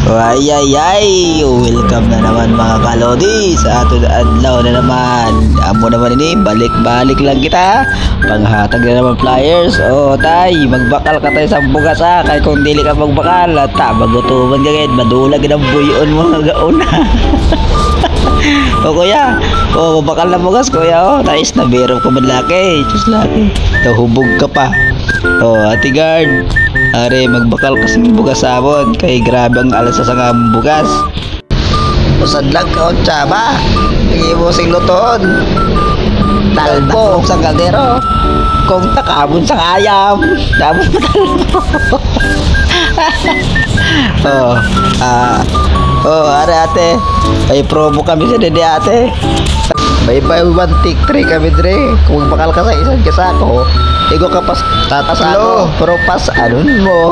Ay ay ay, welcome na naman mga kalodi sa ato adlaw na naman. Amo naman ini, balik-balik lang kita. Panghatag na naman flyers. O tay, magbakal ka tayo sa bugas ha. Kaya kung dili ka magbakal, magutuman ka ngayon, madulag ng buyon mga gauna. O kuya, mabakal na bugas kuya o. Nice na biro ko madlaki, just laki. Hubog ka pa. Ate guard, are magbakal kasi bugas sabon kay grabe ang alas sa nga bugas. Usad lang ka on tsaba. Nagimo sing luton. Talbo sa kaldero. Kung takabon sa ayam, dabon pa talbo. Are ate, ay promo kami sa dede ate. May one tick 3 kami dre. Kung bakal ka sa isang kasako, igo ka pas tatasalo, pero pas ano mo.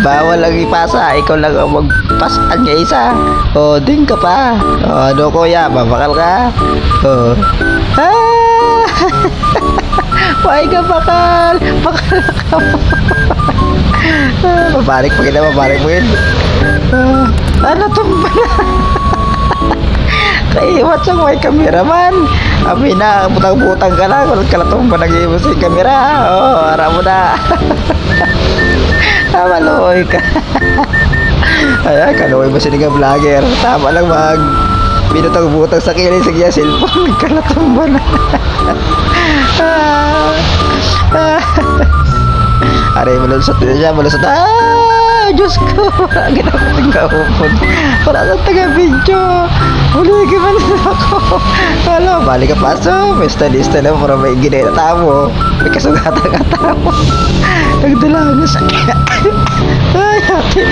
Bawal lang ipasa, ikaw lang ang magpasan niya isa. Ding ka pa. Ano kuya, babakal ka? Why ka bakal? Bakal ka mo. Mabalik pa kita, mabalik mo yun. Ano itong pala? Kaiwat sa may kameraman. Abi na, butang-butang ka lang. Walang kalatong pa nag-iwan sa kamera. Harap mo na. Maloy ka. Ay, kaloy ba siya vlogger? Tama lang binutang-butang sa kilay sa kaya cellphone. Kalatong ba na? Aray, malusot na siya, malusot. Diyos ko, ginapating kaupon. Wala sa taga-video. Huli ka man ako. Wala, balik ka paso. May study na para may ginay na tamo. May kasugatan ka tamo. Nagdala na sa ay, ate.